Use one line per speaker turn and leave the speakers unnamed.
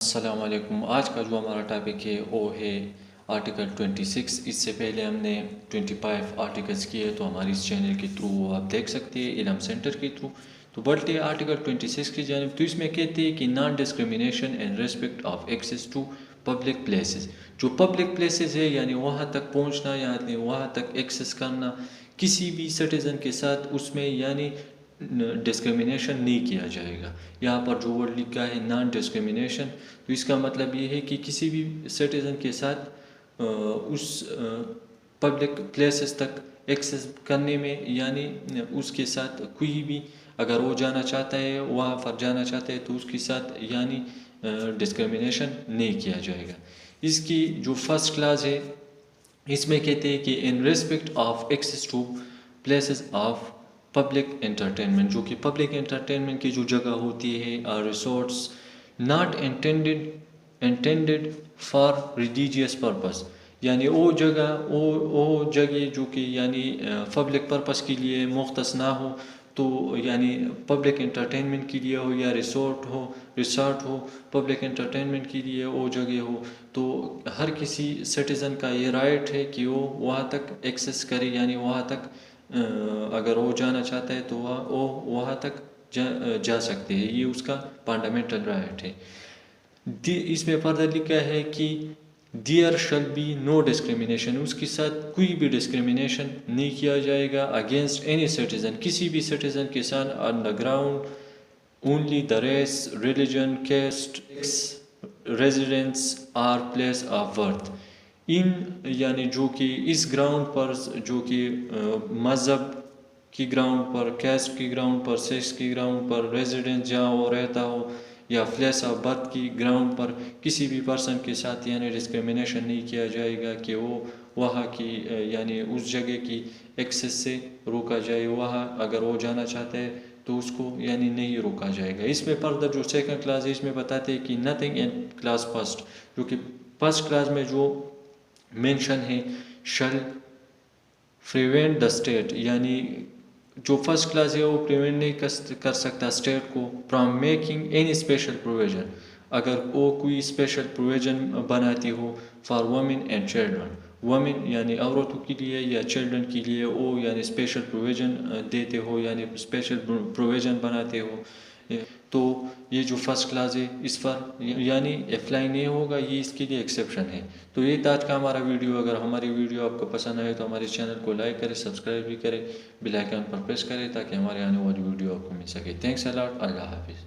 السلام علیکم. آج کا جو ہمارا ٹاپک ہے وہ ہے آرٹیکل 26. اس سے پہلے ہم نے 25 آرٹیکلس کیے تو ہماری اس چینل کے تھرو وہ آپ دیکھ سکتے ہیں علم سینٹر کے تھرو. تو بڑھتے ہیں آرٹیکل 26 کی جانب. تو اس میں کہتے ہیں کہ non discrimination and respect of access to public places. جو پبلک پلیسز ہے یعنی وہاں تک پہنچنا یعنی وہاں تک ایکسیس کرنا کسی بھی سٹیزن کے ساتھ اس میں یعنی ڈسکریمنیشن نہیں کیا جائے گا. یہاں پر جو ورڈ لکھا ہے نان ڈسکریمنیشن تو اس کا مطلب یہ ہے کہ کسی بھی سٹیزن کے ساتھ اس پبلک پلیسز تک ایکسیس کرنے میں یعنی اس کے ساتھ کوئی بھی اگر وہ جانا چاہتا ہے وہاں پر جانا چاہتا ہے تو اس کے ساتھ یعنی ڈسکریمنیشن نہیں کیا جائے گا. اس کی جو فرسٹ کلاس ہے اس میں کہتے ہیں کہ in respect of access to places of public entertainment. جو کہ پبلک انٹرٹینمنٹ کی جو جگہ ہوتی ہے resorts not intended for religious purpose. یعنی وہ جگہ جو کہ یعنی پبلک پرپز کے لیے مختص نہ ہو تو یعنی پبلک انٹرٹینمنٹ کے لیے ہو یا ریسارٹ ہو پبلک انٹرٹینمنٹ کے لیے وہ جگہ ہو تو ہر کسی سٹیزن کا یہ رائٹ ہے کہ وہ وہاں تک ایکسیس کرے یعنی وہاں تک اگر وہ جانا چاہتا ہے تو وہ وہاں تک جا سکتے ہیں. یہ اس کا فنڈامنٹل رائٹ ہے. اس میں فردر لکھا ہے کہ دیئر شل بی نو ڈسکریمنیشن. اس کے ساتھ کوئی بھی ڈسکریمنیشن نہیں کیا جائے گا اگینسٹ اینی سٹیزن کسی بھی سٹیزن کے ساتھ on the ground only the race religion caste residence or place of birth. یعنی جو کہ اس گراؤنڈ پر جو کہ مذہب کی گراؤنڈ پر کیسٹ کی گراؤنڈ پر سیکس کی گراؤنڈ پر ریزیڈنس جہاں وہ رہتا ہو یا پلیس آف برتھ کی گراؤنڈ پر کسی بھی پرسن کے ساتھ یعنی ڈسکریمنیشن نہیں کیا جائے گا کہ وہ وہاں کی یعنی اس جگہ کی ایکسیس سے روکا جائے. وہاں اگر وہ جانا چاہتا ہے تو اس کو یعنی نہیں روکا جائے گا. اس میں فردر جو سیکنڈ کلاس ہے اس میں بتاتے ہیں کہ نتھنگ ان کلاس فرسٹ جو کہ فرسٹ کلاس میں جو مینشن ہے شل پریوینٹ دا اسٹیٹ یعنی جو فرسٹ کلاس ہے وہ پریوینٹ نہیں کر سکتا اسٹیٹ کو from making any special provision اگر وہ کوئی اسپیشل پروویژن بناتی ہو for women and children. Women یعنی عورتوں کے لیے یا چلڈرن کے لیے وہ یعنی اسپیشل پروویژن دیتے ہو یعنی اسپیشل پروویژن بناتے ہو تو یہ جو فرسٹ کلاس ہے اس پر یعنی اپلائی نہیں ہوگا. یہ اس کے لیے ایکسیپشن ہے. تو یہ تھا آج کا ہمارا ویڈیو. اگر ہماری ویڈیو آپ کو پسند آئے تو ہمارے چینل کو لائک کرے سبسکرائب بھی کرے بیل آئیکن پر پریس کرے تاکہ ہمارے آنے والی ویڈیو آپ کو مل سکے. تھینکس اے لاٹ. اللہ حافظ.